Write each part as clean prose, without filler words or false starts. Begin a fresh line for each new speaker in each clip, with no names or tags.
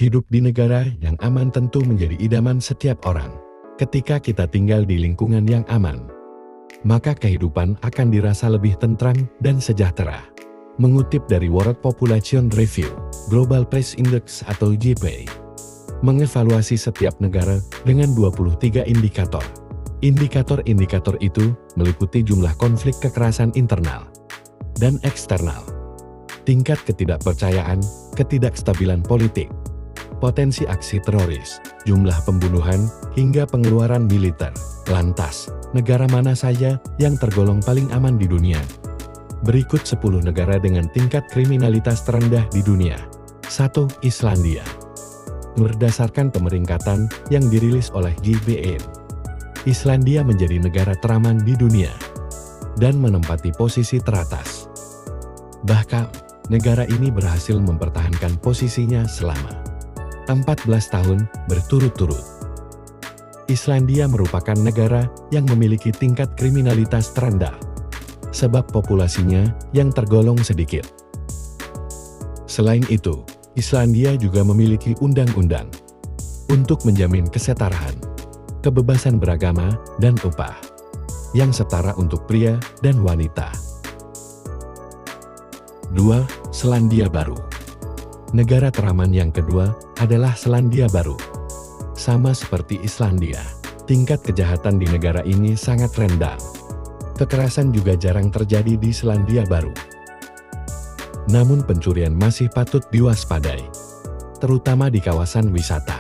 Hidup di negara yang aman tentu menjadi idaman setiap orang. Ketika kita tinggal di lingkungan yang aman, maka kehidupan akan dirasa lebih tentram dan sejahtera. Mengutip dari World Population Review, Global Peace Index atau GPI, mengevaluasi setiap negara dengan 23 indikator. Indikator-indikator itu meliputi jumlah konflik kekerasan internal dan eksternal, tingkat ketidakpercayaan, ketidakstabilan politik, potensi aksi teroris, jumlah pembunuhan, hingga pengeluaran militer. Lantas, negara mana saja yang tergolong paling aman di dunia? Berikut 10 negara dengan tingkat kriminalitas terendah di dunia. 1. Islandia. Berdasarkan pemeringkatan yang dirilis oleh GBN, Islandia menjadi negara teraman di dunia dan menempati posisi teratas. Bahkan, negara ini berhasil mempertahankan posisinya selama 14 tahun berturut-turut. Islandia merupakan negara yang memiliki tingkat kriminalitas terendah, sebab populasinya yang tergolong sedikit. Selain itu, Islandia juga memiliki undang-undang untuk menjamin kesetaraan, kebebasan beragama, dan upah yang setara untuk pria dan wanita. 2. Selandia Baru. Negara teraman yang kedua adalah Selandia Baru. Sama seperti Islandia, tingkat kejahatan di negara ini sangat rendah. Kekerasan juga jarang terjadi di Selandia Baru. Namun pencurian masih patut diwaspadai, terutama di kawasan wisata.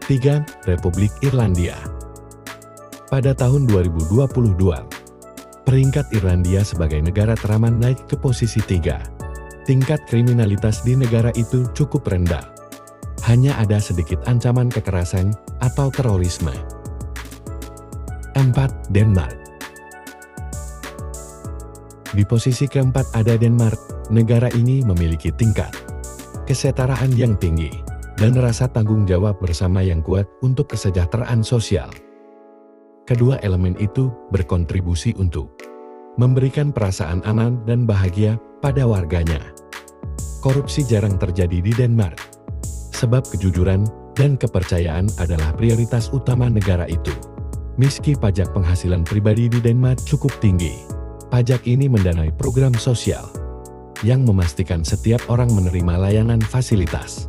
3. Republik Irlandia. Pada tahun 2022, peringkat Irlandia sebagai negara teraman naik ke posisi 3. Tingkat kriminalitas di negara itu cukup rendah. Hanya ada sedikit ancaman kekerasan atau terorisme. 4. Denmark. Di posisi keempat ada Denmark. Negara ini memiliki tingkat kesetaraan yang tinggi dan rasa tanggung jawab bersama yang kuat untuk kesejahteraan sosial. Kedua elemen itu berkontribusi untuk memberikan perasaan aman dan bahagia pada warganya. Korupsi jarang terjadi di Denmark, sebab kejujuran dan kepercayaan adalah prioritas utama negara itu. Meski pajak penghasilan pribadi di Denmark cukup tinggi, pajak ini mendanai program sosial yang memastikan setiap orang menerima layanan fasilitas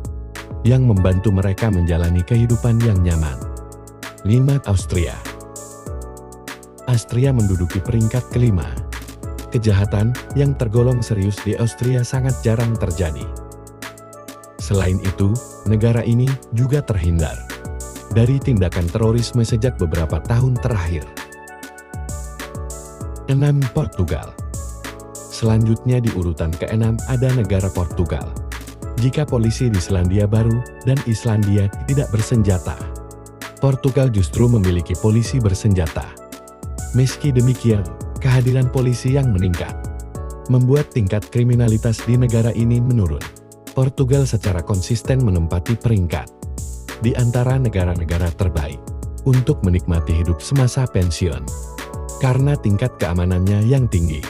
yang membantu mereka menjalani kehidupan yang nyaman. 5. Austria. Austria menduduki peringkat kelima. Kejahatan yang tergolong serius di Austria sangat jarang terjadi. Selain itu, negara ini juga terhindar dari tindakan terorisme sejak beberapa tahun terakhir. 6. Portugal. Selanjutnya di urutan ke-6 ada negara Portugal. Jika polisi di Selandia Baru dan Islandia tidak bersenjata, Portugal justru memiliki polisi bersenjata. Meski demikian, kehadiran polisi yang meningkat membuat tingkat kriminalitas di negara ini menurun. Portugal secara konsisten menempati peringkat di antara negara-negara terbaik untuk menikmati hidup semasa pensiun karena tingkat keamanannya yang tinggi.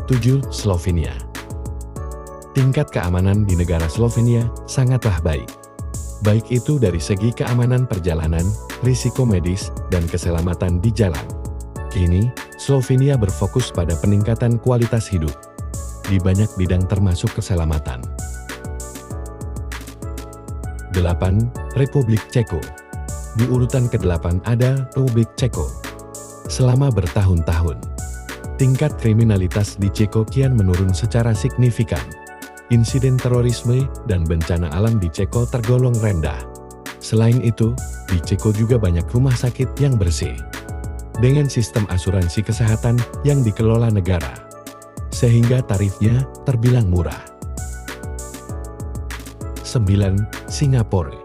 7. Slovenia. Tingkat keamanan di negara Slovenia sangatlah baik. Baik itu dari segi keamanan perjalanan, risiko medis, dan keselamatan di jalan. Kini, Slovenia berfokus pada peningkatan kualitas hidup di banyak bidang termasuk keselamatan. 8. Republik Ceko. Di urutan ke-8 ada Republik Ceko. Selama bertahun-tahun, tingkat kriminalitas di Ceko kian menurun secara signifikan. Insiden terorisme dan bencana alam di Ceko tergolong rendah. Selain itu, di Ceko juga banyak rumah sakit yang bersih, dengan sistem asuransi kesehatan yang dikelola negara, sehingga tarifnya terbilang murah. 9. Singapura.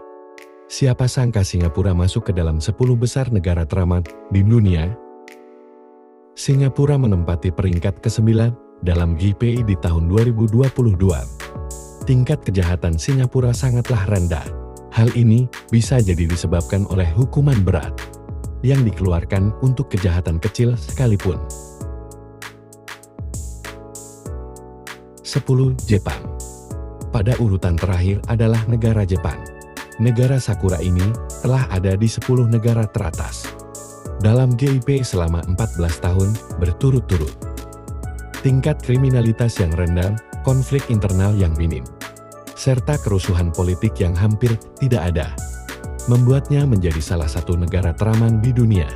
Siapa sangka Singapura masuk ke dalam 10 besar negara teraman di dunia? Singapura menempati peringkat ke-9 dalam GPI di tahun 2022. Tingkat kejahatan Singapura sangatlah rendah. Hal ini bisa jadi disebabkan oleh hukuman berat yang dikeluarkan untuk kejahatan kecil sekalipun. 10. Jepang. Pada urutan terakhir adalah negara Jepang. Negara Sakura ini telah ada di 10 negara teratas dalam GIP selama 14 tahun berturut-turut. Tingkat kriminalitas yang rendah, konflik internal yang minim, serta kerusuhan politik yang hampir tidak ada, membuatnya menjadi salah satu negara teraman di dunia.